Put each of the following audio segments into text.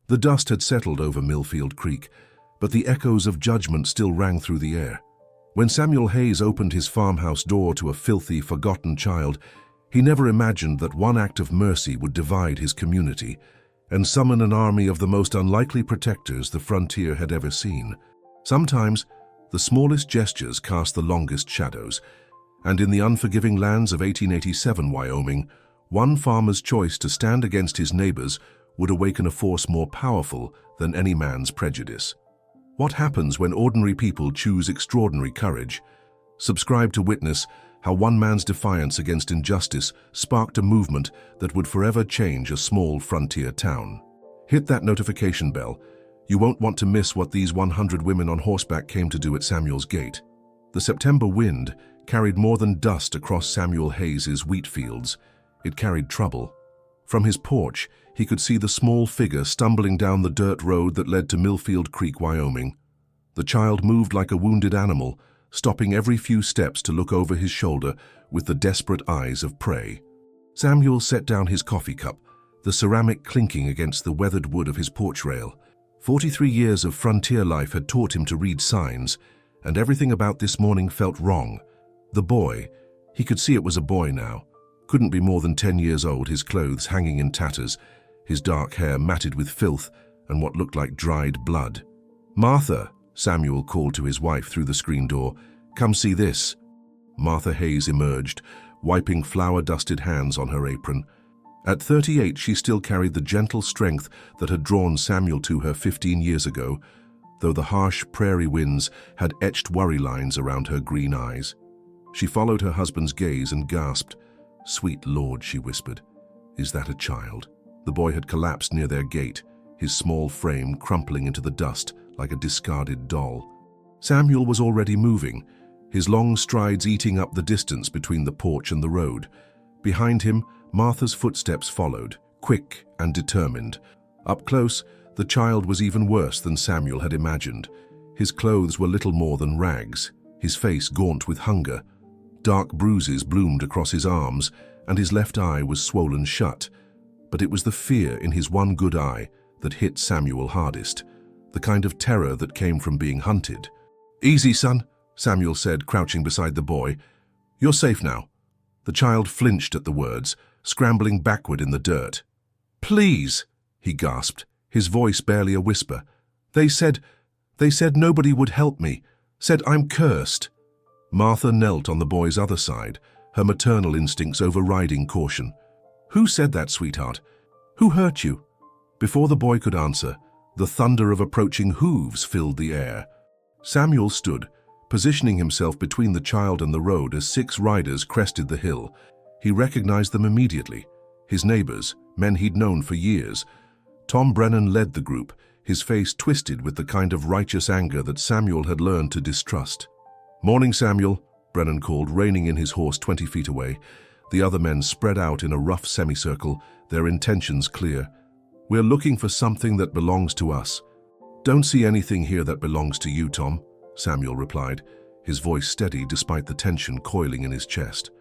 The dust had settled over Millfield Creek, but the echoes of judgment still rang through the air. When Samuel Hayes opened his farmhouse door to a filthy, forgotten child, he never imagined that one act of mercy would divide his community and summon an army of the most unlikely protectors the frontier had ever seen. Sometimes, the smallest gestures cast the longest shadows, and in the unforgiving lands of 1887 Wyoming, one farmer's choice to stand against his neighbors would awaken a force more powerful than any man's prejudice. What happens when ordinary people choose extraordinary courage? Subscribe to witness how one man's defiance against injustice sparked a movement that would forever change a small frontier town. Hit that notification bell. You won't want to miss what these 100 women on horseback came to do at Samuel's gate. The September wind carried more than dust across Samuel Hayes's wheat fields. It carried trouble. From his porch, he could see the small figure stumbling down the dirt road that led to Millfield Creek, Wyoming. The child moved like a wounded animal, stopping every few steps to look over his shoulder with the desperate eyes of prey. Samuel set down his coffee cup, the ceramic clinking against the weathered wood of his porch rail. 43 years of frontier life had taught him to read signs, and everything about this morning felt wrong. The boy, he could see it was a boy now, couldn't be more than 10 years old, his clothes hanging in tatters, his dark hair matted with filth and what looked like dried blood. "Martha," Samuel called to his wife through the screen door, "come see this." Martha Hayes emerged, wiping flour-dusted hands on her apron. At 38, she still carried the gentle strength that had drawn Samuel to her 15 years ago, though the harsh prairie winds had etched worry lines around her green eyes. She followed her husband's gaze and gasped. "Sweet Lord," she whispered, "is that a child?" The boy had collapsed near their gate, his small frame crumpling into the dust like a discarded doll. Samuel was already moving, his long strides eating up the distance between the porch and the road. Behind him, Martha's footsteps followed, quick and determined. Up close, the child was even worse than Samuel had imagined. His clothes were little more than rags, his face gaunt with hunger. Dark bruises bloomed across his arms, and his left eye was swollen shut. But it was the fear in his one good eye that hit Samuel hardest, the kind of terror that came from being hunted. "Easy, son," Samuel said, crouching beside the boy. "You're safe now." The child flinched at the words, scrambling backward in the dirt. "Please," he gasped, his voice barely a whisper. They said nobody would help me, said I'm cursed." Martha knelt on the boy's other side, her maternal instincts overriding caution. "Who said that, sweetheart? Who hurt you?" Before the boy could answer, the thunder of approaching hooves filled the air. Samuel stood, positioning himself between the child and the road as 6 riders crested the hill. He recognized them immediately, his neighbors, men he'd known for years. Tom Brennan led the group, his face twisted with the kind of righteous anger that Samuel had learned to distrust. "Morning, Samuel," Brennan called, reining in his horse 20 feet away. The other men spread out in a rough semicircle, their intentions clear. "We're looking for something that belongs to us." "Don't see anything here that belongs to you, Tom," Samuel replied, his voice steady despite the tension coiling in his chest.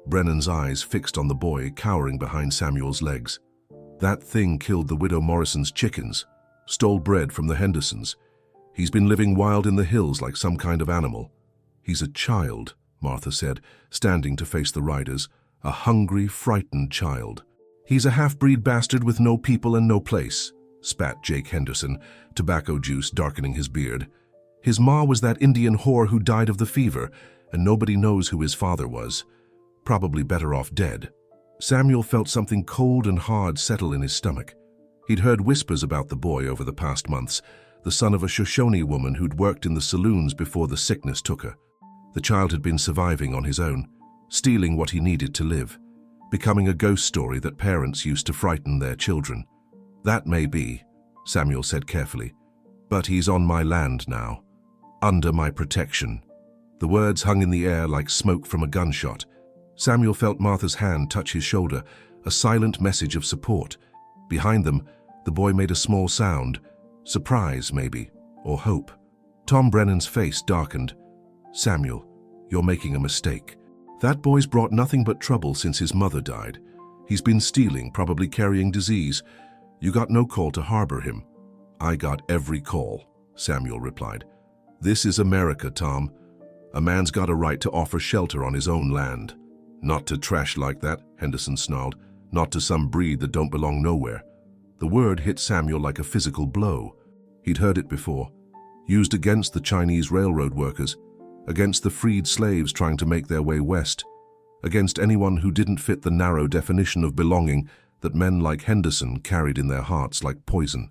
Brennan's eyes fixed on the boy cowering behind Samuel's legs. "That thing killed the widow Morrison's chickens, stole bread from the Hendersons. He's been living wild in the hills like some kind of animal." "He's a child," Martha said, standing to face the riders. "A hungry, frightened child." "He's a half-breed bastard with no people and no place," spat Jake Henderson, tobacco juice darkening his beard. "His ma was that Indian whore who died of the fever, and nobody knows who his father was. Probably better off dead." Samuel felt something cold and hard settle in his stomach. He'd heard whispers about the boy over the past months, the son of a Shoshone woman who'd worked in the saloons before the sickness took her. The child had been surviving on his own, stealing what he needed to live, becoming a ghost story that parents used to frighten their children. "That may be," Samuel said carefully, "but he's on my land now, under my protection." The words hung in the air like smoke from a gunshot. Samuel felt Martha's hand touch his shoulder, a silent message of support. Behind them, the boy made a small sound, surprise maybe, or hope. Tom Brennan's face darkened. "Samuel, you're making a mistake. That boy's brought nothing but trouble since his mother died. He's been stealing, probably carrying disease. You got no call to harbor him." "I got every call," Samuel replied. "This is America, Tom. A man's got a right to offer shelter on his own land." "Not to trash like that," Henderson snarled. "Not to some breed that don't belong nowhere." The word hit Samuel like a physical blow. He'd heard it before, used against the Chinese railroad workers, against the freed slaves trying to make their way west, against anyone who didn't fit the narrow definition of belonging that men like Henderson carried in their hearts like poison.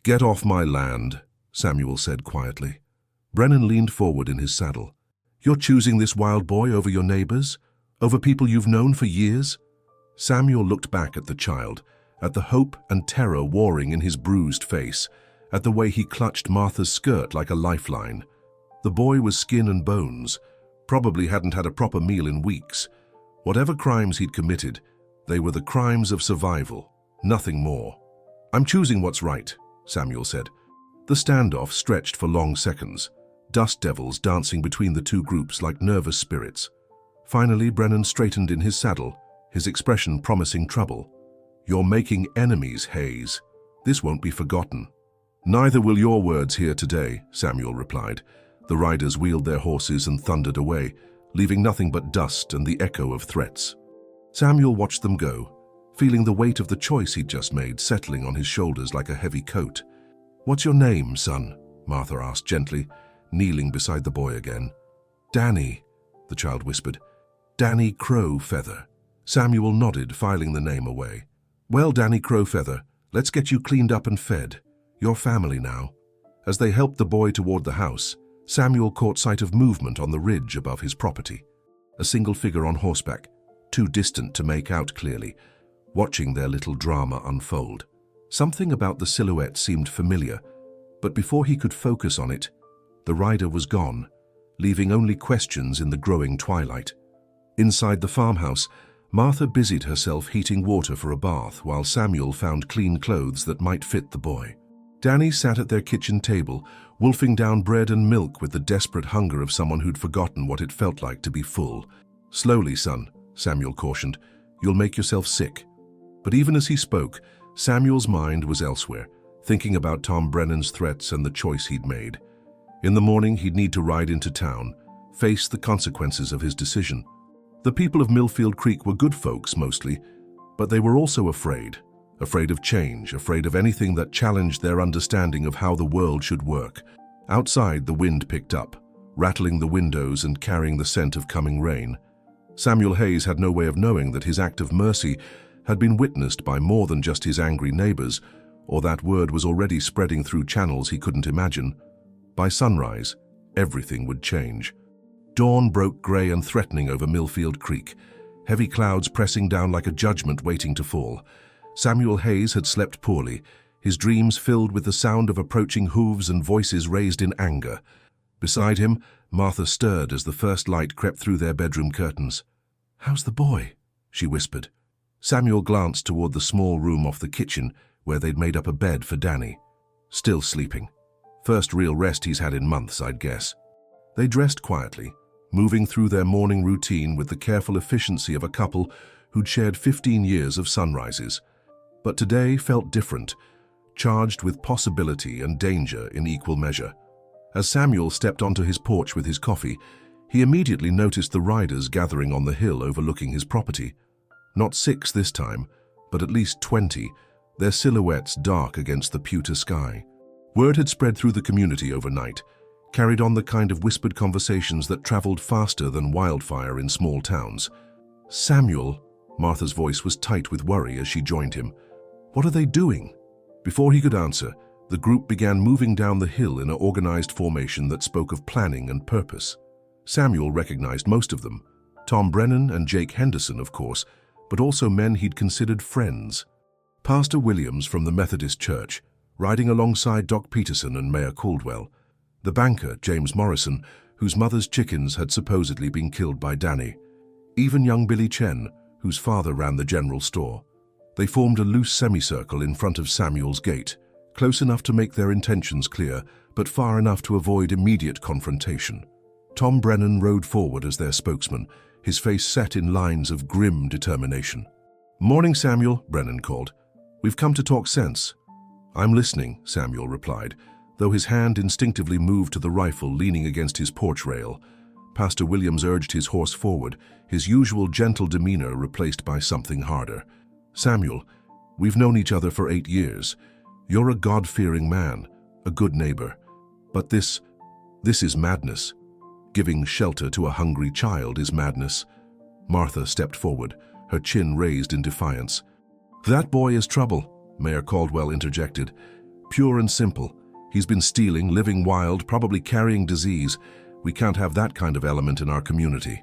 "Get off my land," Samuel said quietly. Brennan leaned forward in his saddle. "You're choosing this wild boy over your neighbors? Over people you've known for years?" Samuel looked back at the child, at the hope and terror warring in his bruised face, at the way he clutched Martha's skirt like a lifeline. The boy was skin and bones, probably hadn't had a proper meal in weeks. Whatever crimes he'd committed, they were the crimes of survival, nothing more. "I'm choosing what's right," Samuel said. The standoff stretched for long seconds, dust devils dancing between the two groups like nervous spirits. Finally, Brennan straightened in his saddle, his expression promising trouble. "You're making enemies, Hayes. This won't be forgotten." "Neither will your words here today," Samuel replied. The riders wheeled their horses and thundered away, leaving nothing but dust and the echo of threats. Samuel watched them go, feeling the weight of the choice he'd just made settling on his shoulders like a heavy coat. "What's your name, son?" Martha asked gently, kneeling beside the boy again. "Danny," the child whispered. "Danny Crowfeather." Samuel nodded, filing the name away. "Well, Danny Crowfeather, let's get you cleaned up and fed. You're family now." As they helped the boy toward the house, Samuel caught sight of movement on the ridge above his property. A single figure on horseback, too distant to make out clearly, watching their little drama unfold. Something about the silhouette seemed familiar, but before he could focus on it, the rider was gone, leaving only questions in the growing twilight. Inside the farmhouse, Martha busied herself heating water for a bath while Samuel found clean clothes that might fit the boy. Danny sat at their kitchen table, wolfing down bread and milk with the desperate hunger of someone who'd forgotten what it felt like to be full. "Slowly, son," Samuel cautioned. "You'll make yourself sick." But even as he spoke, Samuel's mind was elsewhere, thinking about Tom Brennan's threats and the choice he'd made. In the morning, he'd need to ride into town, face the consequences of his decision. The people of Millfield Creek were good folks mostly, but they were also afraid of change, afraid of anything that challenged their understanding of how the world should work. Outside, the wind picked up, rattling the windows and carrying the scent of coming rain. Samuel Hayes had no way of knowing that his act of mercy had been witnessed by more than just his angry neighbors, or that word was already spreading through channels he couldn't imagine. By sunrise, everything would change. Dawn broke grey and threatening over Millfield Creek, heavy clouds pressing down like a judgment waiting to fall. Samuel Hayes had slept poorly, his dreams filled with the sound of approaching hooves and voices raised in anger. Beside him, Martha stirred as the first light crept through their bedroom curtains. "How's the boy?" she whispered. Samuel glanced toward the small room off the kitchen where they'd made up a bed for Danny. "Still sleeping. First real rest he's had in months, I'd guess." They dressed quietly, moving through their morning routine with the careful efficiency of a couple who'd shared 15 years of sunrises. But today felt different, charged with possibility and danger in equal measure. As Samuel stepped onto his porch with his coffee, he immediately noticed the riders gathering on the hill overlooking his property. Not 6 this time, but at least 20, their silhouettes dark against the pewter sky. Word had spread through the community overnight, carried on the kind of whispered conversations that traveled faster than wildfire in small towns. "Samuel," Martha's voice was tight with worry as she joined him. "What are they doing?" Before he could answer, the group began moving down the hill in an organized formation that spoke of planning and purpose. Samuel recognized most of them, Tom Brennan and Jake Henderson, of course, but also men he'd considered friends. Pastor Williams from the Methodist Church, riding alongside Doc Peterson and Mayor Caldwell. The banker, James Morrison, whose mother's chickens had supposedly been killed by Danny. Even young Billy Chen, whose father ran the general store. They formed a loose semicircle in front of Samuel's gate, close enough to make their intentions clear, but far enough to avoid immediate confrontation. Tom Brennan rode forward as their spokesman, his face set in lines of grim determination. "Morning, Samuel," Brennan called. "We've come to talk sense." "I'm listening," Samuel replied, though his hand instinctively moved to the rifle leaning against his porch rail. Pastor Williams urged his horse forward, his usual gentle demeanor replaced by something harder. "Samuel, we've known each other for 8 years. You're a God-fearing man, a good neighbor. But this is madness. Giving shelter to a hungry child is madness." Martha stepped forward, her chin raised in defiance. "That boy is trouble," Mayor Caldwell interjected. "Pure and simple. He's been stealing, living wild, probably carrying disease. We can't have that kind of element in our community."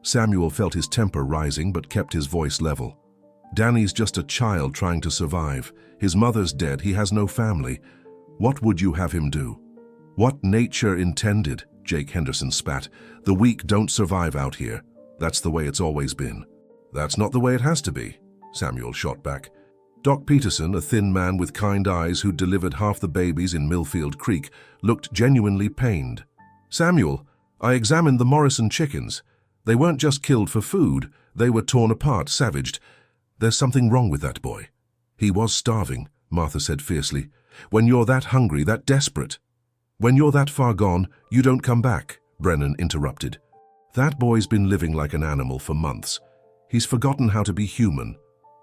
Samuel felt his temper rising but kept his voice level. "Danny's just a child trying to survive. His mother's dead, he has no family. What would you have him do?" "What nature intended," Jake Henderson spat. "The weak don't survive out here. That's the way it's always been." "That's not the way it has to be," Samuel shot back. Doc Peterson, a thin man with kind eyes who'd delivered half the babies in Millfield Creek, looked genuinely pained. "Samuel, I examined the Morrison chickens. They weren't just killed for food. They were torn apart, savaged. There's something wrong with that boy." "He was starving," Martha said fiercely. "When you're that hungry, that desperate. When you're that far gone, you don't come back," Brennan interrupted. "That boy's been living like an animal for months. He's forgotten how to be human."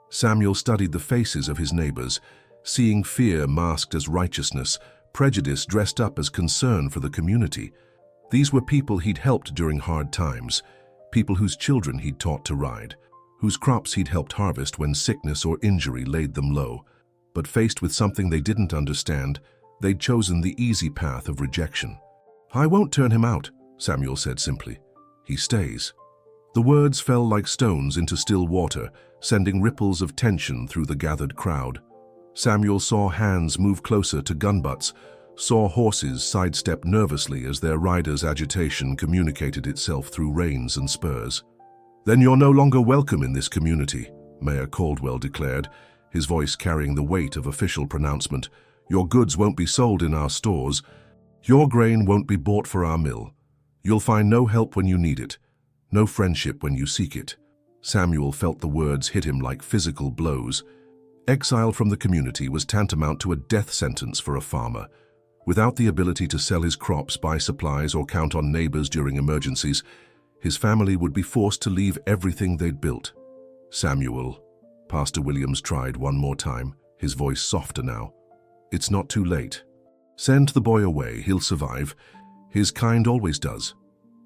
Samuel studied the faces of his neighbors, seeing fear masked as righteousness, prejudice dressed up as concern for the community. These were people he'd helped during hard times, people whose children he'd taught to ride, whose crops he'd helped harvest when sickness or injury laid them low. But faced with something they didn't understand, they'd chosen the easy path of rejection. "I won't turn him out," Samuel said simply. "He stays." The words fell like stones into still water, sending ripples of tension through the gathered crowd. Samuel saw hands move closer to gun butts, saw horses sidestep nervously as their riders' agitation communicated itself through reins and spurs. "Then you're no longer welcome in this community," Mayor Caldwell declared, his voice carrying the weight of official pronouncement. "Your goods won't be sold in our stores. Your grain won't be bought for our mill. You'll find no help when you need it, no friendship when you seek it." Samuel felt the words hit him like physical blows. Exile from the community was tantamount to a death sentence for a farmer. Without the ability to sell his crops, buy supplies, or count on neighbors during emergencies, his family would be forced to leave everything they'd built. "Samuel," Pastor Williams tried one more time, his voice softer now. "It's not too late. Send the boy away, he'll survive. His kind always does.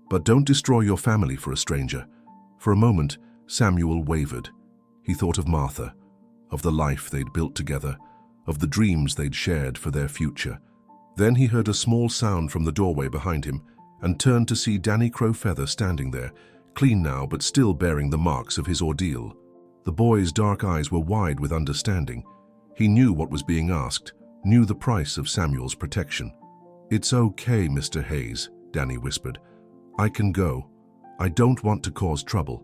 But don't destroy your family for a stranger." For a moment, Samuel wavered. He thought of Martha, of the life they'd built together, of the dreams they'd shared for their future. Then he heard a small sound from the doorway behind him and turned to see Danny Crowfeather standing there, clean now but still bearing the marks of his ordeal. The boy's dark eyes were wide with understanding. He knew what was being asked, knew the price of Samuel's protection. "It's okay, Mr. Hayes," Danny whispered. "I can go. I don't want to cause trouble."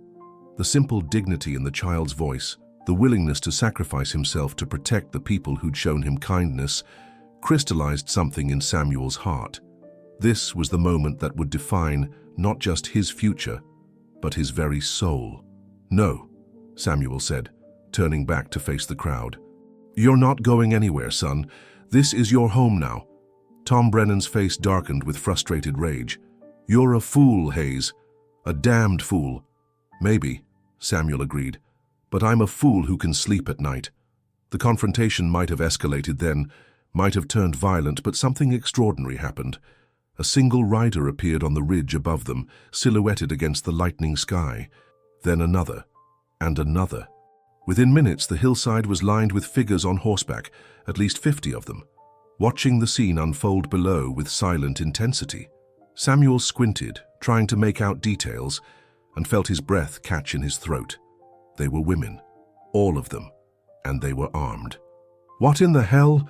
The simple dignity in the child's voice, the willingness to sacrifice himself to protect the people who'd shown him kindness, crystallized something in Samuel's heart. This was the moment that would define not just his future, but his very soul. "No," Samuel said, turning back to face the crowd. "You're not going anywhere, son. This is your home now." Tom Brennan's face darkened with frustrated rage. "You're a fool, Hayes. A damned fool." "Maybe," Samuel agreed, "but I'm a fool who can sleep at night." The confrontation might have escalated then, might have turned violent, but something extraordinary happened. A single rider appeared on the ridge above them, silhouetted against the lightening sky. Then another, and another. Within minutes, the hillside was lined with figures on horseback, at least 50 of them, watching the scene unfold below with silent intensity. Samuel squinted, trying to make out details, and felt his breath catch in his throat. They were women, all of them, and they were armed. "What in the hell?"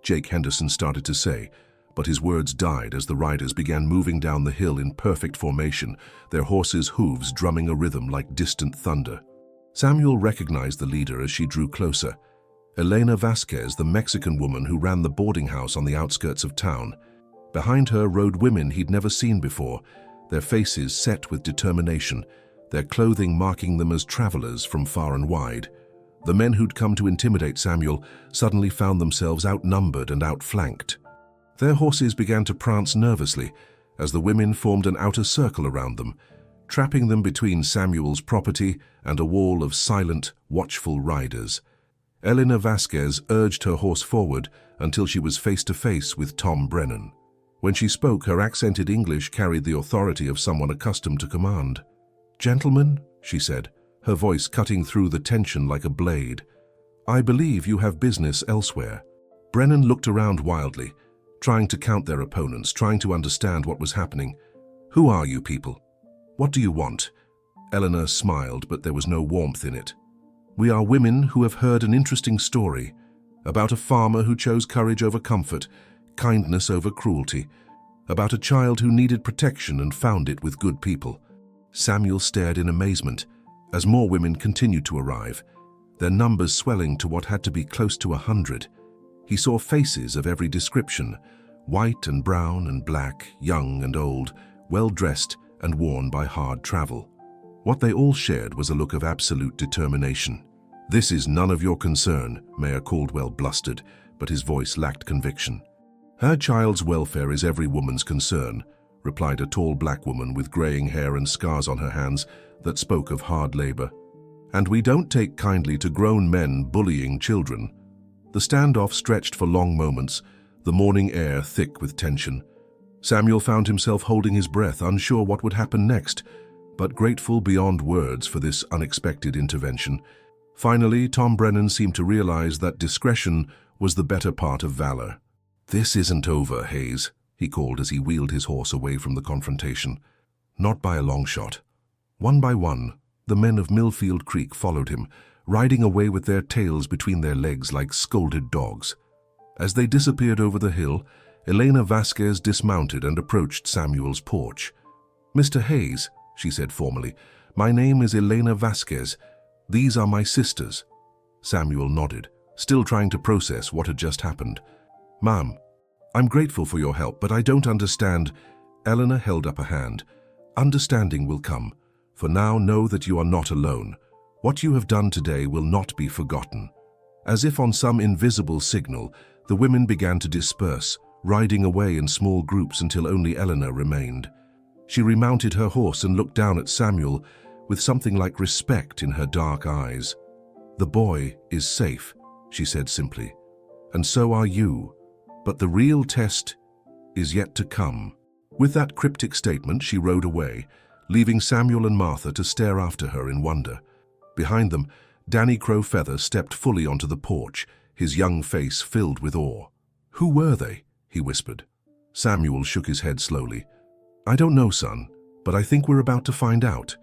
Jake Henderson started to say, but his words died as the riders began moving down the hill in perfect formation, their horses' hooves drumming a rhythm like distant thunder. Samuel recognized the leader as she drew closer. Elena Vasquez, the Mexican woman who ran the boarding house on the outskirts of town. Behind her rode women he'd never seen before, their faces set with determination, their clothing marking them as travelers from far and wide. The men who'd come to intimidate Samuel suddenly found themselves outnumbered and outflanked. Their horses began to prance nervously as the women formed an outer circle around them, trapping them between Samuel's property and a wall of silent, watchful riders. Elena Vasquez urged her horse forward until she was face to face with Tom Brennan. When she spoke, her accented English carried the authority of someone accustomed to command. "Gentlemen," she said, her voice cutting through the tension like a blade, "I believe you have business elsewhere." Brennan looked around wildly, trying to count their opponents, trying to understand what was happening. "Who are you people? What do you want?" Eleanor smiled, but there was no warmth in it. "We are women who have heard an interesting story about a farmer who chose courage over comfort, kindness over cruelty, about a child who needed protection and found it with good people." Samuel stared in amazement as more women continued to arrive, their numbers swelling to what had to be close to 100. He saw faces of every description, white and brown and black, young and old, well-dressed and worn by hard travel. What they all shared was a look of absolute determination. "This is none of your concern," Mayor Caldwell blustered, but his voice lacked conviction. "Her child's welfare is every woman's concern," replied a tall black woman with graying hair and scars on her hands that spoke of hard labor. "And we don't take kindly to grown men bullying children." The standoff stretched for long moments, the morning air thick with tension. Samuel found himself holding his breath, unsure what would happen next, but grateful beyond words for this unexpected intervention. Finally, Tom Brennan seemed to realize that discretion was the better part of valor. "This isn't over, Hayes," he called as he wheeled his horse away from the confrontation. Not by a long shot. One by one, the men of Millfield Creek followed him, riding away with their tails between their legs like scolded dogs. As they disappeared over the hill, Elena Vasquez dismounted and approached Samuel's porch. "Mr. Hayes," she said formally, "my name is Elena Vasquez. These are my sisters." Samuel nodded, still trying to process what had just happened. "Ma'am, I'm grateful for your help, but I don't understand." Eleanor held up a hand. "Understanding will come. For now, know that you are not alone. What you have done today will not be forgotten." As if on some invisible signal, the women began to disperse, riding away in small groups until only Eleanor remained. She remounted her horse and looked down at Samuel with something like respect in her dark eyes. "The boy is safe," she said simply, "and so are you. But the real test is yet to come." With that cryptic statement, she rode away, leaving Samuel and Martha to stare after her in wonder. Behind them, Danny Crowfeather stepped fully onto the porch, his young face filled with awe. "Who were they?" he whispered. Samuel shook his head slowly. "I don't know, son, but I think we're about to find out."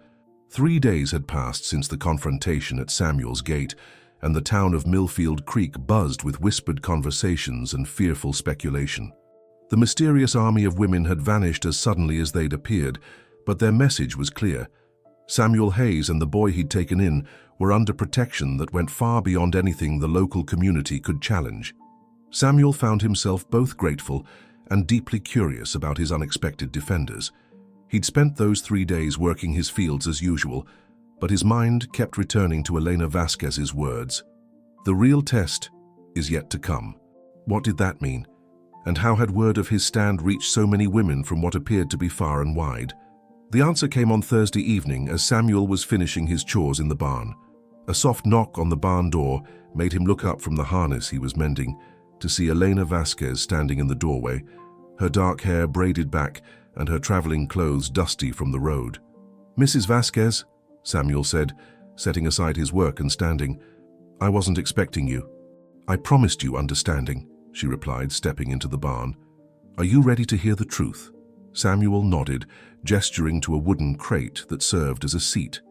3 days had passed since the confrontation at Samuel's gate, and the town of Millfield Creek buzzed with whispered conversations and fearful speculation. The mysterious army of women had vanished as suddenly as they'd appeared, but their message was clear. Samuel Hayes and the boy he'd taken in were under protection that went far beyond anything the local community could challenge. Samuel found himself both grateful and deeply curious about his unexpected defenders. He'd spent those 3 days working his fields as usual, but his mind kept returning to Elena Vasquez's words. The real test is yet to come. What did that mean? And how had word of his stand reached so many women from what appeared to be far and wide? The answer came on Thursday evening as Samuel was finishing his chores in the barn. A soft knock on the barn door made him look up from the harness he was mending to see Elena Vasquez standing in the doorway, her dark hair braided back and her traveling clothes dusty from the road. "Mrs. Vasquez," Samuel said, setting aside his work and standing. "I wasn't expecting you." "I promised you understanding," she replied, stepping into the barn. "Are you ready to hear the truth?" Samuel nodded, gesturing to a wooden crate that served as a seat.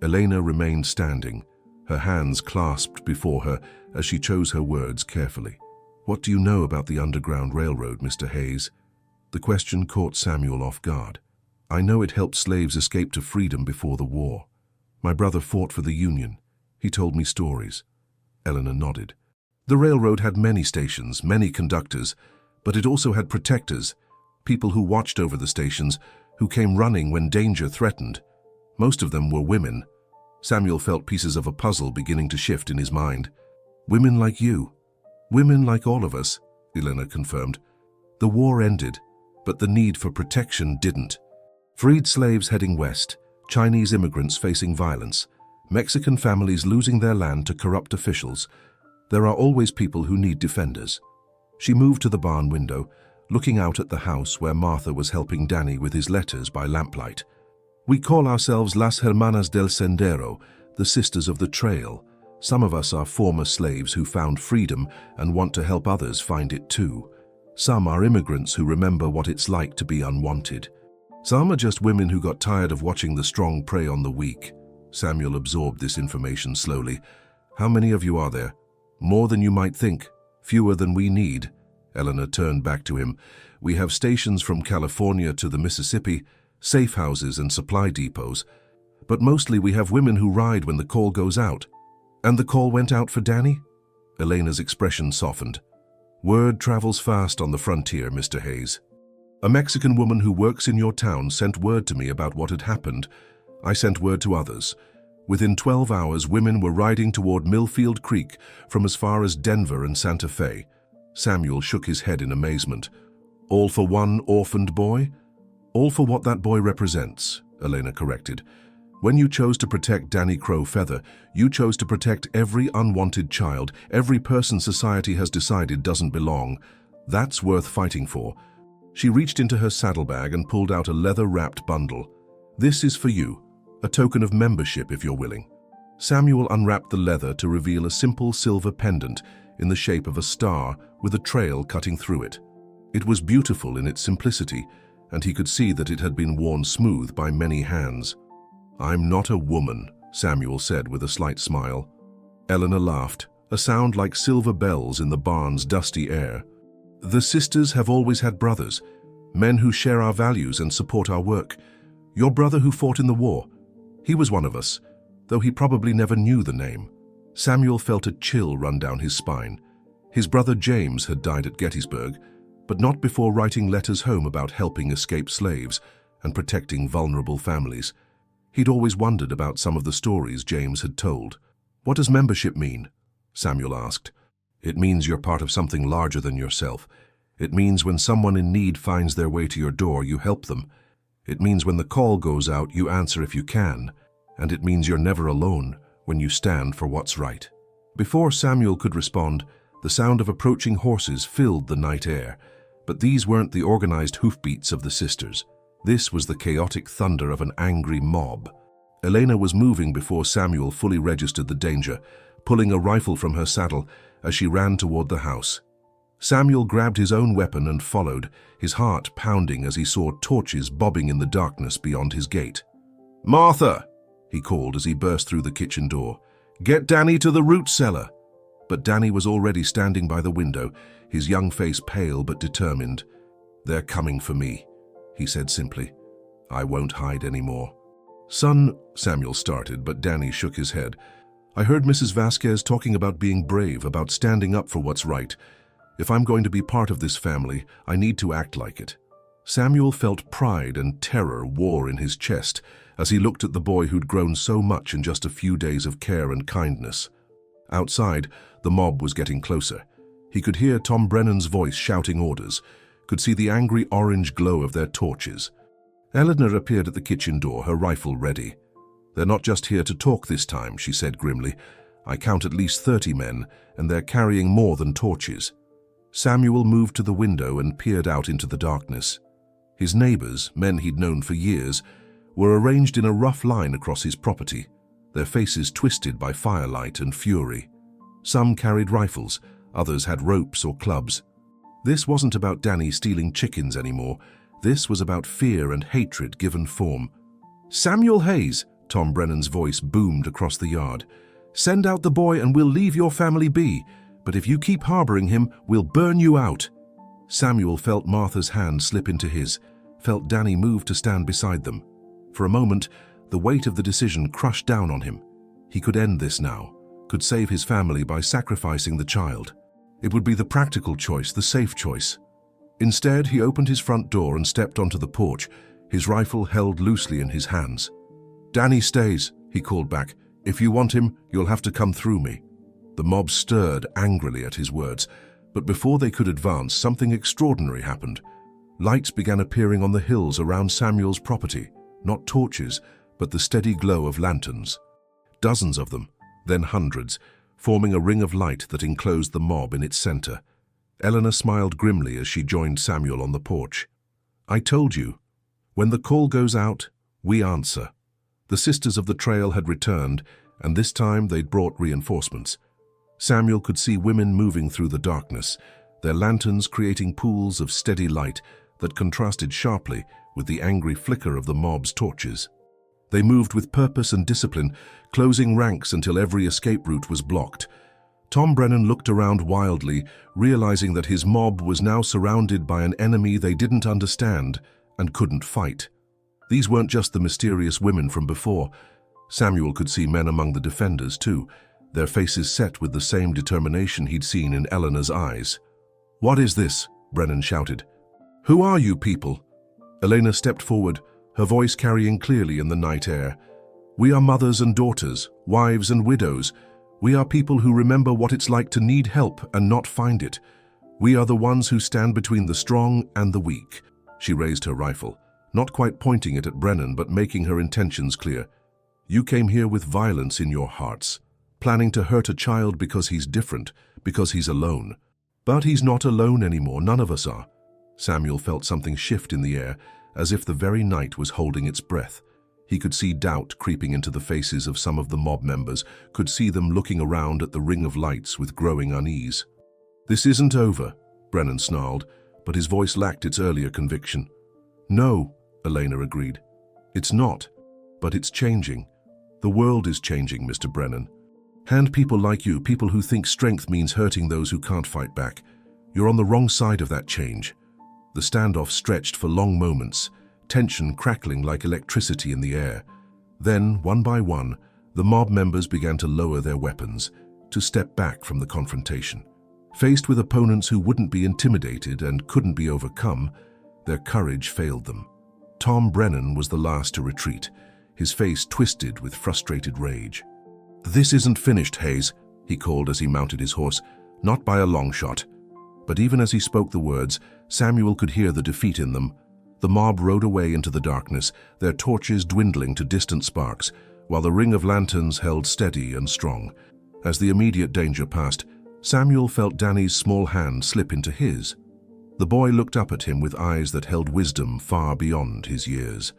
Elena remained standing, her hands clasped before her as she chose her words carefully. "What do you know about the Underground Railroad, Mr. Hayes?" The question caught Samuel off guard. "I know it helped slaves escape to freedom before the war. My brother fought for the Union. He told me stories." Eleanor nodded. "The railroad had many stations, many conductors, but it also had protectors, people who watched over the stations, who came running when danger threatened. Most of them were women." Samuel felt pieces of a puzzle beginning to shift in his mind. Women like you. Women like all of us, Elena confirmed. The war ended, but the need for protection didn't. Freed slaves heading west, Chinese immigrants facing violence, Mexican families losing their land to corrupt officials. There are always people who need defenders. She moved to the barn window, looking out at the house where Martha was helping Danny with his letters by lamplight. We call ourselves Las Hermanas del Sendero, the Sisters of the Trail. Some of us are former slaves who found freedom and want to help others find it too. Some are immigrants who remember what it's like to be unwanted. Some are just women who got tired of watching the strong prey on the weak. Samuel absorbed this information slowly. How many of you are there? More than you might think. Fewer than we need. Eleanor turned back to him. We have stations from California to the Mississippi, safe houses and supply depots. But mostly we have women who ride when the call goes out. And the call went out for Danny? Elena's expression softened. Word travels fast on the frontier, Mr. Hayes. A Mexican woman who works in your town sent word to me about what had happened. I sent word to others. Within 12 hours, women were riding toward Millfield Creek from as far as Denver and Santa Fe. Samuel shook his head in amazement. All for one orphaned boy? All for what that boy represents, Elena corrected. When you chose to protect Danny Crow Feather, you chose to protect every unwanted child, every person society has decided doesn't belong. That's worth fighting for. She reached into her saddlebag and pulled out a leather-wrapped bundle. This is for you, a token of membership if you're willing. Samuel unwrapped the leather to reveal a simple silver pendant in the shape of a star with a trail cutting through it. It was beautiful in its simplicity, and he could see that it had been worn smooth by many hands. I'm not a woman, Samuel said with a slight smile. Eleanor laughed, a sound like silver bells in the barn's dusty air. The sisters have always had brothers, men who share our values and support our work. Your brother who fought in the war, he was one of us, though he probably never knew the name. Samuel felt a chill run down his spine. His brother James had died at Gettysburg, but not before writing letters home about helping escaped slaves and protecting vulnerable families. He'd always wondered about some of the stories James had told. What does membership mean? Samuel asked. It means you're part of something larger than yourself. It means when someone in need finds their way to your door, you help them. It means when the call goes out, you answer if you can. And it means you're never alone when you stand for what's right. Before Samuel could respond, the sound of approaching horses filled the night air. But these weren't the organized hoofbeats of the sisters. This was the chaotic thunder of an angry mob. Elena was moving before Samuel fully registered the danger, pulling a rifle from her saddle as she ran toward the house. Samuel grabbed his own weapon and followed, his heart pounding as he saw torches bobbing in the darkness beyond his gate. Martha, he called as he burst through the kitchen door. Get Danny to the root cellar. But Danny was already standing by the window, his young face pale but determined. They're coming for me, he said simply. I won't hide anymore. Son, Samuel started, but Danny shook his head. I heard Mrs. Vasquez talking about being brave, about standing up for what's right. If I'm going to be part of this family, I need to act like it. Samuel felt pride and terror war in his chest as he looked at the boy who'd grown so much in just a few days of care and kindness. Outside, the mob was getting closer. He could hear Tom Brennan's voice shouting orders, could see the angry orange glow of their torches. Eleanor appeared at the kitchen door, her rifle ready. They're not just here to talk this time, she said grimly. I count at least 30 men, and they're carrying more than torches. Samuel moved to the window and peered out into the darkness. His neighbors, men he'd known for years, were arranged in a rough line across his property, their faces twisted by firelight and fury. Some carried rifles, others had ropes or clubs. This wasn't about Danny stealing chickens anymore. This was about fear and hatred given form. Samuel Hayes, Tom Brennan's voice boomed across the yard. Send out the boy and we'll leave your family be, but if you keep harboring him, we'll burn you out. Samuel felt Martha's hand slip into his, felt Danny move to stand beside them. For a moment, the weight of the decision crushed down on him. He could end this now, could save his family by sacrificing the child. It would be the practical choice, the safe choice. Instead, he opened his front door and stepped onto the porch, his rifle held loosely in his hands. Danny stays, he called back. If you want him, you'll have to come through me." The mob stirred angrily at his words, but before they could advance, something extraordinary happened. Lights began appearing on the hills around Samuel's property, not torches, but the steady glow of lanterns. Dozens of them, then hundreds, forming a ring of light that enclosed the mob in its center. Eleanor smiled grimly as she joined Samuel on the porch. "I told you. When the call goes out, we answer." The Sisters of the Trail had returned, and this time they'd brought reinforcements. Samuel could see women moving through the darkness, their lanterns creating pools of steady light that contrasted sharply with the angry flicker of the mob's torches. They moved with purpose and discipline, closing ranks until every escape route was blocked. Tom Brennan looked around wildly, realizing that his mob was now surrounded by an enemy they didn't understand and couldn't fight. These weren't just the mysterious women from before. Samuel could see men among the defenders too, their faces set with the same determination he'd seen in Eleanor's eyes. "What is this?" Brennan shouted. "Who are you people?" Elena stepped forward, her voice carrying clearly in the night air. "We are mothers and daughters, wives and widows. We are people who remember what it's like to need help and not find it. We are the ones who stand between the strong and the weak." She raised her rifle, not quite pointing it at Brennan, but making her intentions clear. "You came here with violence in your hearts, planning to hurt a child because he's different, because he's alone. But he's not alone anymore, none of us are." Samuel felt something shift in the air, as if the very night was holding its breath. He could see doubt creeping into the faces of some of the mob members, could see them looking around at the ring of lights with growing unease. "This isn't over," Brennan snarled, but his voice lacked its earlier conviction. "No," Elena agreed. "It's not, but it's changing. The world is changing, Mr. Brennan. And people like you, people who think strength means hurting those who can't fight back. You're on the wrong side of that change." The standoff stretched for long moments, tension crackling like electricity in the air. Then, one by one, the mob members began to lower their weapons, to step back from the confrontation. Faced with opponents who wouldn't be intimidated and couldn't be overcome, their courage failed them. Tom Brennan was the last to retreat, his face twisted with frustrated rage. "This isn't finished, Hayes," he called as he mounted his horse. "Not by a long shot." But even as he spoke the words, Samuel could hear the defeat in them. The mob rode away into the darkness, their torches dwindling to distant sparks, while the ring of lanterns held steady and strong. As the immediate danger passed, Samuel felt Danny's small hand slip into his. The boy looked up at him with eyes that held wisdom far beyond his years.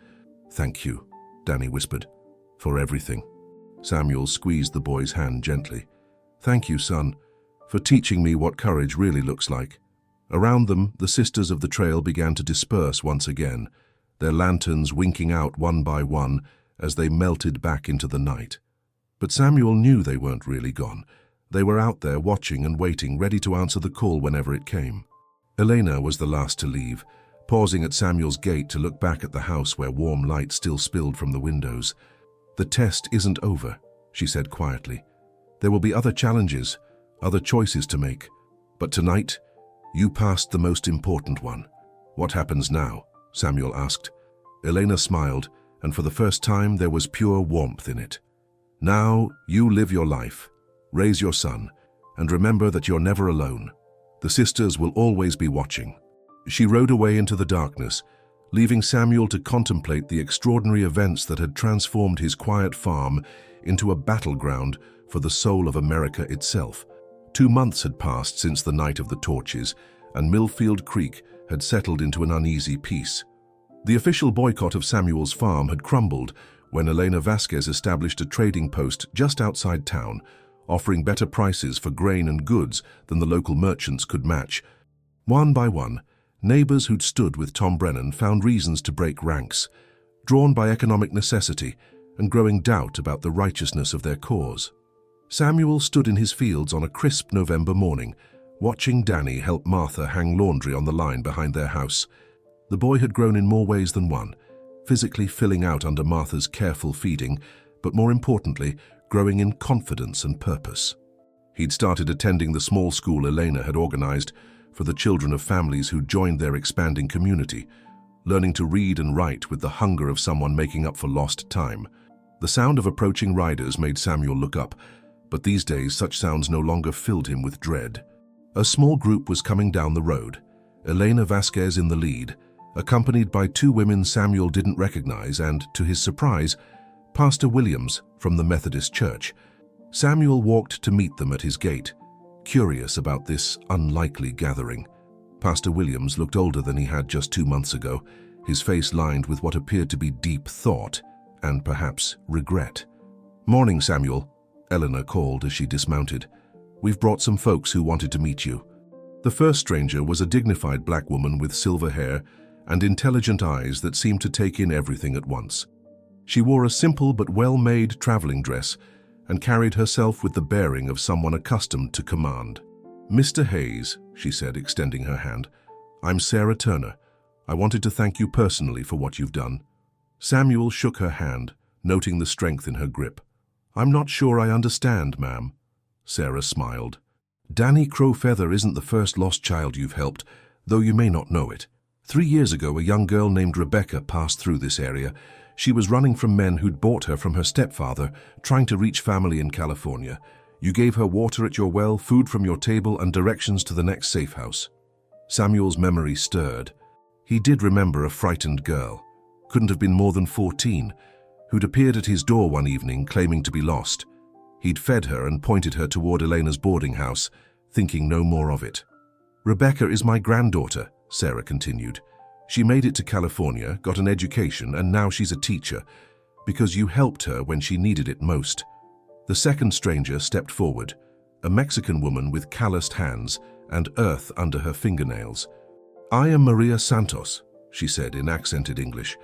"Thank you," Danny whispered, "for everything." Samuel squeezed the boy's hand gently. "Thank you, son, for teaching me what courage really looks like." Around them, the Sisters of the Trail began to disperse once again, their lanterns winking out one by one as they melted back into the night. But Samuel knew they weren't really gone. They were out there watching and waiting, ready to answer the call whenever it came. Elena was the last to leave, pausing at Samuel's gate to look back at the house where warm light still spilled from the windows. "The test isn't over," she said quietly. "There will be other challenges, other choices to make. But tonight, you passed the most important one." "What happens now?" Samuel asked. Elena smiled, and for the first time there was pure warmth in it. "Now you live your life, raise your son, and remember that you're never alone. The sisters will always be watching." She rode away into the darkness, leaving Samuel to contemplate the extraordinary events that had transformed his quiet farm into a battleground for the soul of America itself. 2 months had passed since the night of the torches, and Millfield Creek had settled into an uneasy peace. The official boycott of Samuel's farm had crumbled when Elena Vasquez established a trading post just outside town, offering better prices for grain and goods than the local merchants could match. One by one, neighbors who'd stood with Tom Brennan found reasons to break ranks, drawn by economic necessity and growing doubt about the righteousness of their cause. Samuel stood in his fields on a crisp November morning, watching Danny help Martha hang laundry on the line behind their house. The boy had grown in more ways than one, physically filling out under Martha's careful feeding, but more importantly, growing in confidence and purpose. He'd started attending the small school Elena had organized for the children of families who joined their expanding community, learning to read and write with the hunger of someone making up for lost time. The sound of approaching riders made Samuel look up, but these days such sounds no longer filled him with dread. A small group was coming down the road, Elena Vasquez in the lead, accompanied by two women Samuel didn't recognize and, to his surprise, Pastor Williams from the Methodist Church. Samuel walked to meet them at his gate, curious about this unlikely gathering. Pastor Williams looked older than he had just 2 months ago, his face lined with what appeared to be deep thought and perhaps regret. "Morning, Samuel," Eleanor called as she dismounted. "We've brought some folks who wanted to meet you." The first stranger was a dignified black woman with silver hair and intelligent eyes that seemed to take in everything at once. She wore a simple but well-made traveling dress and carried herself with the bearing of someone accustomed to command. "Mr. Hayes," she said, extending her hand, "I'm Sarah Turner. I wanted to thank you personally for what you've done." Samuel shook her hand, noting the strength in her grip. "I'm not sure I understand, ma'am." Sarah smiled. "Danny Crowfeather isn't the first lost child you've helped, though you may not know it. 3 years ago, a young girl named Rebecca passed through this area. She was running from men who'd bought her from her stepfather, trying to reach family in California. You gave her water at your well, food from your table, and directions to the next safe house." Samuel's memory stirred. He did remember a frightened girl, couldn't have been more than 14, who'd appeared at his door one evening claiming to be lost. He'd fed her and pointed her toward Elena's boarding house, thinking no more of it. "Rebecca is my granddaughter," Sarah continued. "She made it to California, got an education, and now she's a teacher, because you helped her when she needed it most." The second stranger stepped forward, a Mexican woman with calloused hands and earth under her fingernails. "I am Maria Santos," she said in accented English.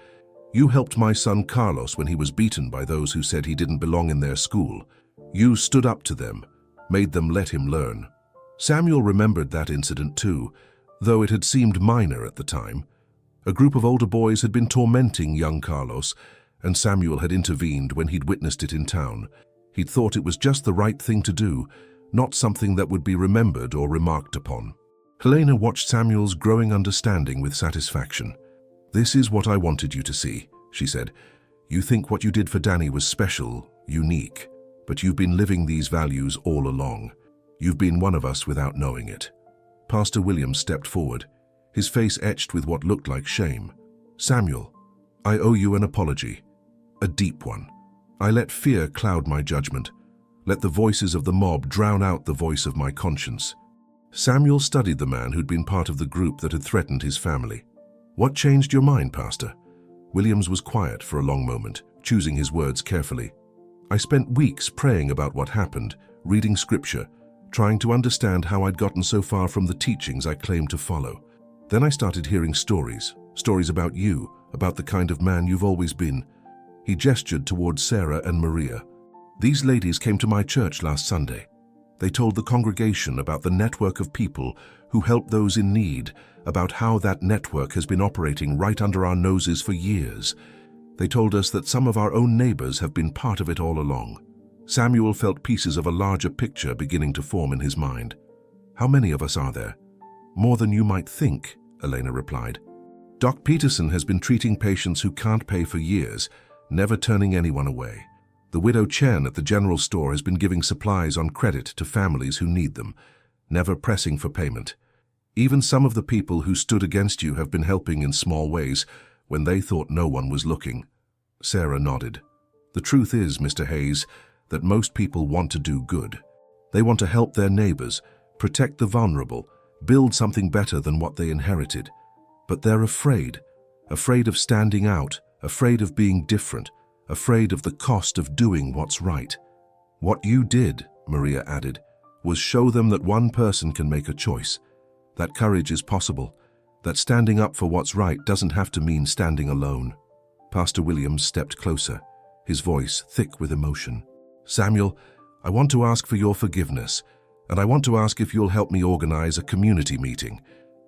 "You helped my son Carlos when he was beaten by those who said he didn't belong in their school. You stood up to them, made them let him learn." Samuel remembered that incident too, though it had seemed minor at the time. A group of older boys had been tormenting young Carlos, and Samuel had intervened when he'd witnessed it in town. He'd thought it was just the right thing to do, not something that would be remembered or remarked upon. Helena watched Samuel's growing understanding with satisfaction. "This is what I wanted you to see," she said. "You think what you did for Danny was special, unique, but you've been living these values all along. You've been one of us without knowing it." Pastor Williams stepped forward, his face etched with what looked like shame. "Samuel, I owe you an apology, a deep one. I let fear cloud my judgment, let the voices of the mob drown out the voice of my conscience." Samuel studied the man who'd been part of the group that had threatened his family. "What changed your mind, Pastor?" Williams was quiet for a long moment, choosing his words carefully. "I spent weeks praying about what happened, reading scripture, trying to understand how I'd gotten so far from the teachings I claimed to follow. Then I started hearing stories about you, about the kind of man you've always been." He gestured towards Sarah and Maria. "These ladies came to my church last Sunday. They told the congregation about the network of people who help those in need, about how that network has been operating right under our noses for years. They told us that some of our own neighbors have been part of it all along." Samuel felt pieces of a larger picture beginning to form in his mind. "How many of us are there?" "More than you might think," Elena replied. "Doc Peterson has been treating patients who can't pay for years, never turning anyone away. The widow Chen at the general store has been giving supplies on credit to families who need them, never pressing for payment. Even some of the people who stood against you have been helping in small ways when they thought no one was looking." Sarah nodded. "The truth is, Mr. Hayes, that most people want to do good. They want to help their neighbors, protect the vulnerable, build something better than what they inherited. But they're afraid of standing out, afraid of being different, afraid of the cost of doing what's right. What you did," Maria added, "was show them that one person can make a choice, that courage is possible, that standing up for what's right doesn't have to mean standing alone." Pastor Williams stepped closer, his voice thick with emotion. "Samuel, I want to ask for your forgiveness, and I want to ask if you'll help me organize a community meeting.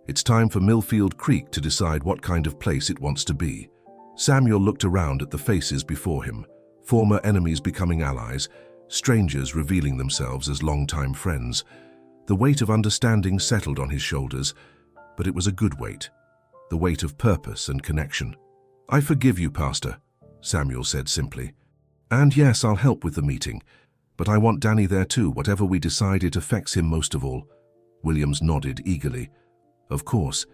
It's time for Millfield Creek to decide what kind of place it wants to be." Samuel looked around at the faces before him, former enemies becoming allies, strangers revealing themselves as longtime friends. The weight of understanding settled on his shoulders, but it was a good weight, the weight of purpose and connection. "I forgive you, Pastor," Samuel said simply. And yes, I'll help with the meeting. But I want Danny there too. Whatever we decide, it affects him most of all. Williams nodded eagerly. Of course.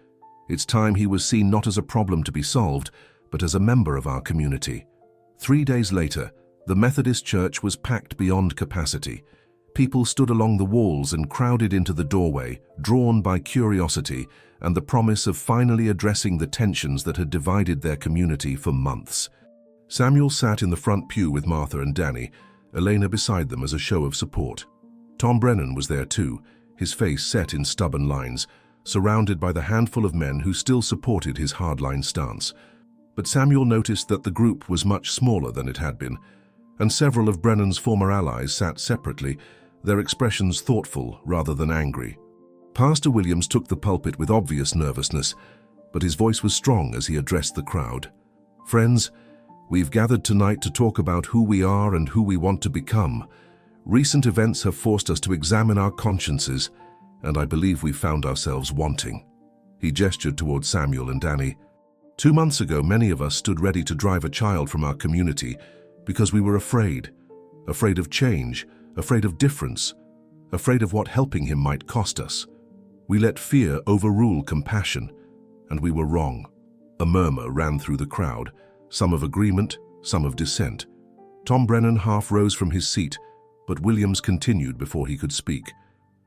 It's time he was seen not as a problem to be solved, but as a member of our community. 3 days later, the Methodist Church was packed beyond capacity. People stood along the walls and crowded into the doorway, drawn by curiosity and the promise of finally addressing the tensions that had divided their community for months. Samuel sat in the front pew with Martha and Danny, Elena beside them as a show of support. Tom Brennan was there too, his face set in stubborn lines, surrounded by the handful of men who still supported his hardline stance. But Samuel noticed that the group was much smaller than it had been, and several of Brennan's former allies sat separately, their expressions thoughtful rather than angry. Pastor Williams took the pulpit with obvious nervousness, but his voice was strong as he addressed the crowd. Friends, we've gathered tonight to talk about who we are and who we want to become. Recent events have forced us to examine our consciences, and I believe we found ourselves wanting. He gestured towards Samuel and Danny. 2 months ago, many of us stood ready to drive a child from our community because we were afraid of change, afraid of difference, afraid of what helping him might cost us. We let fear overrule compassion, and we were wrong. A murmur ran through the crowd, some of agreement, some of dissent. Tom Brennan half rose from his seat, but Williams continued before he could speak.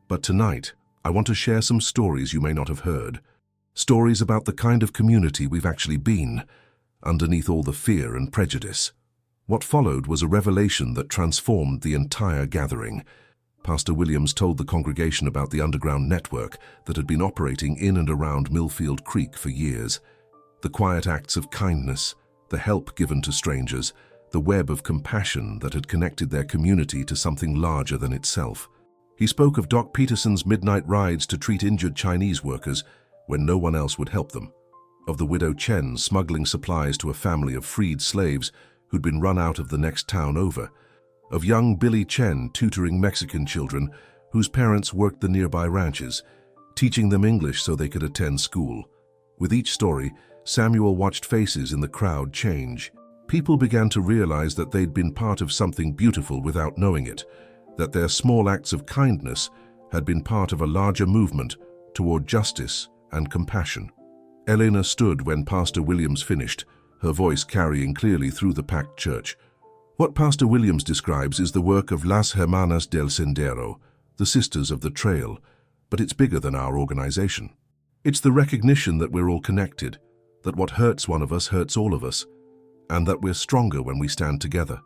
But tonight, I want to share some stories you may not have heard. Stories about the kind of community we've actually been, underneath all the fear and prejudice. What followed was a revelation that transformed the entire gathering. Pastor Williams told the congregation about the underground network that had been operating in and around Millfield Creek for years. The quiet acts of kindness, the help given to strangers, the web of compassion that had connected their community to something larger than itself. He spoke of Doc Peterson's midnight rides to treat injured Chinese workers when no one else would help them, of the widow Chen smuggling supplies to a family of freed slaves who'd been run out of the next town over, of young Billy Chen tutoring Mexican children whose parents worked the nearby ranches, teaching them English so they could attend school. With each story, Samuel watched faces in the crowd change. People began to realize that they'd been part of something beautiful without knowing it, that their small acts of kindness had been part of a larger movement toward justice and compassion. Elena stood when Pastor Williams finished, her voice carrying clearly through the packed church. What Pastor Williams describes is the work of Las Hermanas del Sendero, the Sisters of the Trail, but it's bigger than our organization. It's the recognition that we're all connected, that what hurts one of us hurts all of us, and that we're stronger when we stand together.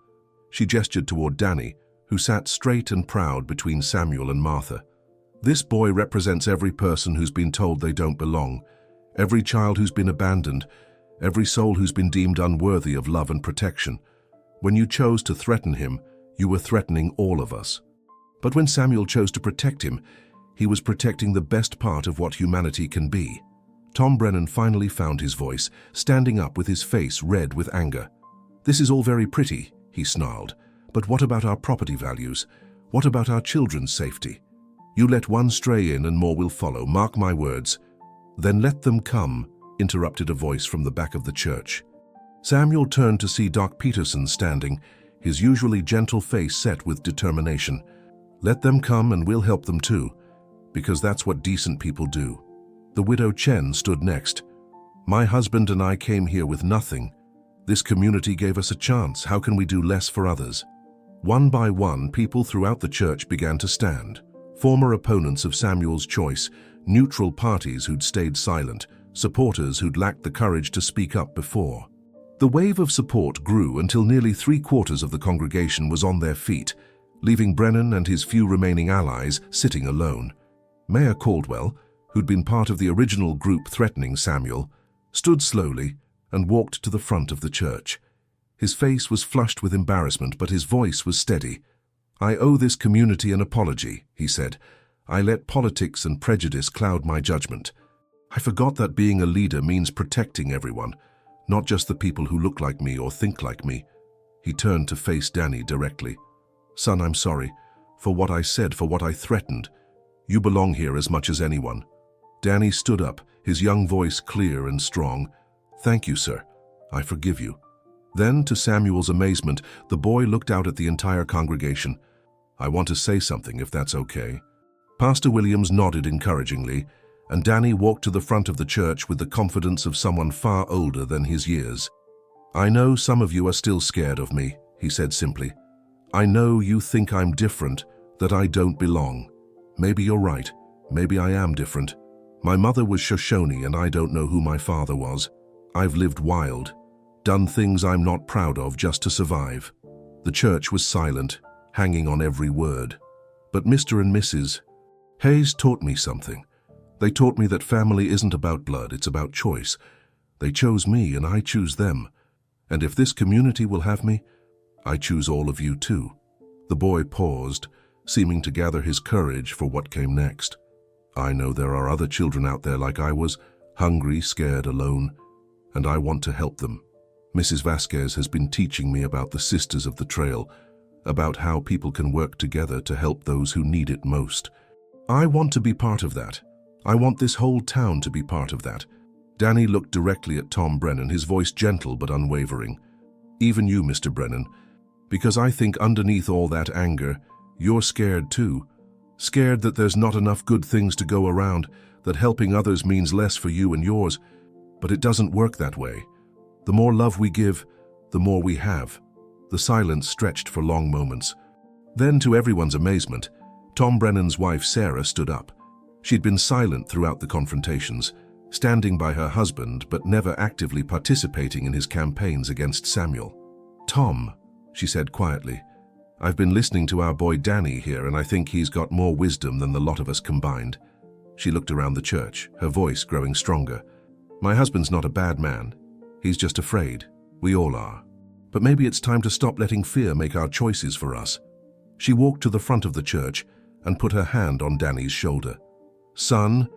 She gestured toward Danny, who sat straight and proud between Samuel and Martha. This boy represents every person who's been told they don't belong, every child who's been abandoned, every soul who's been deemed unworthy of love and protection. When you chose to threaten him, you were threatening all of us. But when Samuel chose to protect him, he was protecting the best part of what humanity can be. Tom Brennan finally found his voice, standing up with his face red with anger. "This is all very pretty," he snarled, "but what about our property values? What about our children's safety? You let one stray in and more will follow, mark my words." "Then let them come," interrupted a voice from the back of the church. Samuel turned to see Doc Peterson standing, his usually gentle face set with determination. "Let them come and we'll help them too, because that's what decent people do." The widow Chen stood next. "My husband and I came here with nothing. This community gave us a chance. How can we do less for others?" One by one, people throughout the church began to stand. Former opponents of Samuel's choice, neutral parties who'd stayed silent, supporters who'd lacked the courage to speak up before. The wave of support grew until nearly 3/4 of the congregation was on their feet, leaving Brennan and his few remaining allies sitting alone. Mayor Caldwell, who'd been part of the original group threatening Samuel, stood slowly and walked to the front of the church. His face was flushed with embarrassment, but his voice was steady. "I owe this community an apology," he said. "I let politics and prejudice cloud my judgment. I forgot that being a leader means protecting everyone, not just the people who look like me or think like me." He turned to face Danny directly. "Son, I'm sorry for what I said, for what I threatened. You belong here as much as anyone." Danny stood up, his young voice clear and strong. "Thank you, sir. I forgive you." Then, to Samuel's amazement, the boy looked out at the entire congregation. "I want to say something, if that's okay." Pastor Williams nodded encouragingly, and Danny walked to the front of the church with the confidence of someone far older than his years. "I know some of you are still scared of me," he said simply. "I know you think I'm different, that I don't belong. Maybe you're right. Maybe I am different. My mother was Shoshone and I don't know who my father was. I've lived wild, done things I'm not proud of just to survive." The church was silent, hanging on every word. But Mr. and Mrs. Hayes taught me something. They taught me that family isn't about blood, it's about choice. They chose me and I choose them. And if this community will have me, I choose all of you too. The boy paused, seeming to gather his courage for what came next. "I know there are other children out there like I was, hungry, scared, alone, and I want to help them. Mrs. Vasquez has been teaching me about the Sisters of the Trail, about how people can work together to help those who need it most. I want to be part of that. I want this whole town to be part of that." Danny looked directly at Tom Brennan, his voice gentle but unwavering. "Even you, Mr. Brennan, because I think underneath all that anger, you're scared too. Scared that there's not enough good things to go around, that helping others means less for you and yours. But it doesn't work that way. The more love we give, the more we have." The silence stretched for long moments. Then, to everyone's amazement, Tom Brennan's wife Sarah stood up. She'd been silent throughout the confrontations, standing by her husband but never actively participating in his campaigns against Samuel. "Tom," she said quietly, "I've been listening to our boy Danny here and I think he's got more wisdom than the lot of us combined." She looked around the church, her voice growing stronger. "My husband's not a bad man. He's just afraid. We all are. But maybe it's time to stop letting fear make our choices for us." She walked to the front of the church and put her hand on Danny's shoulder. "Son,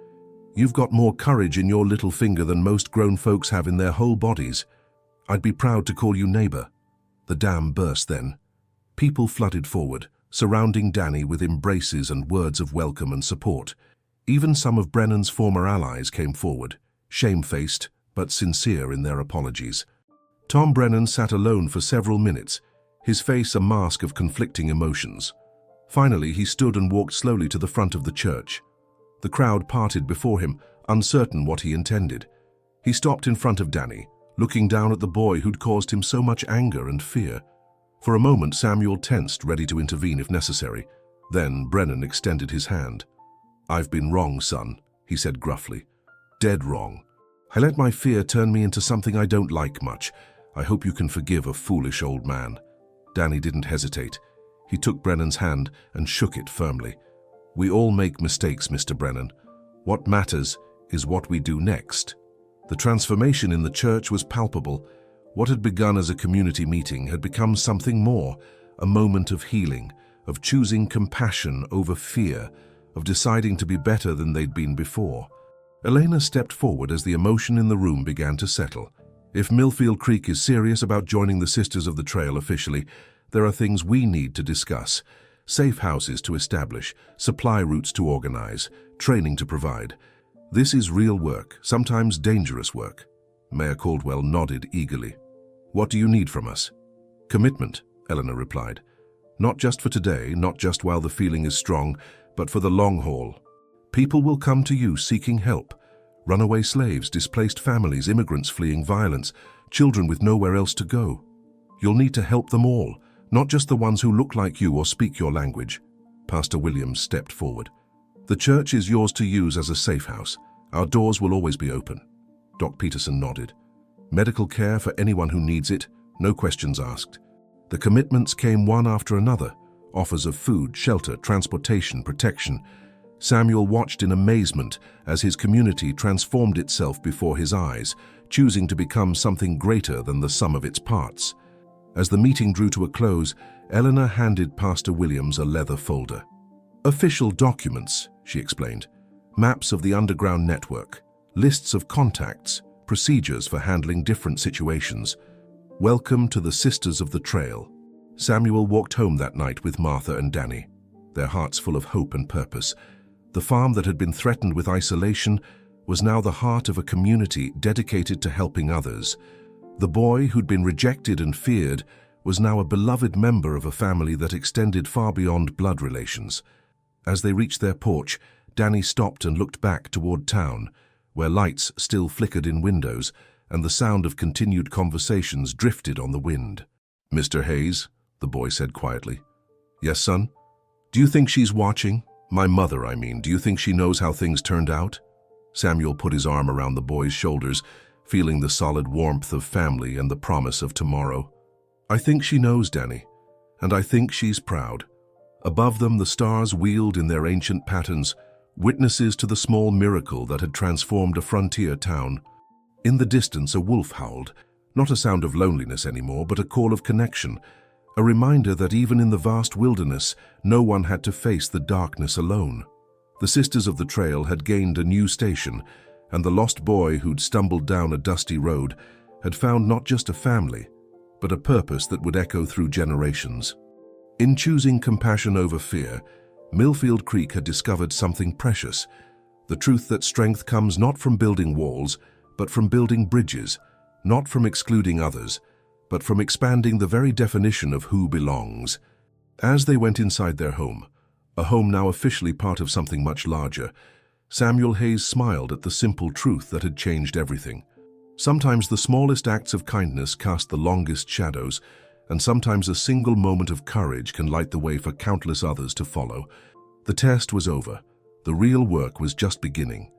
you've got more courage in your little finger than most grown folks have in their whole bodies. I'd be proud to call you neighbor." The dam burst then. People flooded forward, surrounding Danny with embraces and words of welcome and support. Even some of Brennan's former allies came forward, shamefaced but sincere in their apologies. Tom Brennan sat alone for several minutes, his face a mask of conflicting emotions. Finally, he stood and walked slowly to the front of the church. The crowd parted before him, uncertain what he intended. He stopped in front of Danny, looking down at the boy who'd caused him so much anger and fear. For a moment, Samuel tensed, ready to intervene if necessary. Then Brennan extended his hand. "I've been wrong, son," he said gruffly. "Dead wrong. I let my fear turn me into something I don't like much. I hope you can forgive a foolish old man." Danny didn't hesitate. He took Brennan's hand and shook it firmly. "We all make mistakes, Mr. Brennan. What matters is what we do next." The transformation in the church was palpable. What had begun as a community meeting had become something more, a moment of healing, of choosing compassion over fear, of deciding to be better than they'd been before. Elena stepped forward as the emotion in the room began to settle. "If Millfield Creek is serious about joining the Sisters of the Trail officially, there are things we need to discuss. Safe houses to establish, supply routes to organize, training to provide. This is real work, sometimes dangerous work." Mayor Caldwell nodded eagerly. "What do you need from us?" "Commitment," Eleanor replied. "Not just for today, not just while the feeling is strong, but for the long haul. People will come to you seeking help. Runaway slaves, displaced families, immigrants fleeing violence, children with nowhere else to go. You'll need to help them all, not just the ones who look like you or speak your language." Pastor Williams stepped forward. "The church is yours to use as a safe house. Our doors will always be open." Doc Peterson nodded. "Medical care for anyone who needs it, no questions asked." The commitments came one after another, offers of food, shelter, transportation, protection. Samuel watched in amazement as his community transformed itself before his eyes, choosing to become something greater than the sum of its parts. As the meeting drew to a close, Eleanor handed Pastor Williams a leather folder. "Official documents," she explained. "Maps of the underground network, lists of contacts, procedures for handling different situations. Welcome to the Sisters of the Trail." Samuel walked home that night with Martha and Danny, their hearts full of hope and purpose. The farm that had been threatened with isolation was now the heart of a community dedicated to helping others. The boy who'd been rejected and feared was now a beloved member of a family that extended far beyond blood relations. As they reached their porch, Danny stopped and looked back toward town, where lights still flickered in windows and the sound of continued conversations drifted on the wind. "Mr. Hayes," the boy said quietly. "Yes, son? Do you think she's watching? My mother, I mean. Do you think she knows how things turned out?" Samuel put his arm around the boy's shoulders, feeling the solid warmth of family and the promise of tomorrow. "I think she knows, Danny, and I think she's proud." Above them, the stars wheeled in their ancient patterns, witnesses to the small miracle that had transformed a frontier town. In the distance, a wolf howled, not a sound of loneliness anymore, but a call of connection, a reminder that even in the vast wilderness, no one had to face the darkness alone. The Sisters of the Trail had gained a new station, and the lost boy who'd stumbled down a dusty road had found not just a family, but a purpose that would echo through generations. In choosing compassion over fear, Millfield Creek had discovered something precious, the truth that strength comes not from building walls, but from building bridges, not from excluding others, but from expanding the very definition of who belongs. As they went inside their home, a home now officially part of something much larger, Samuel Hayes smiled at the simple truth that had changed everything. Sometimes the smallest acts of kindness cast the longest shadows, and sometimes a single moment of courage can light the way for countless others to follow. The test was over. The real work was just beginning.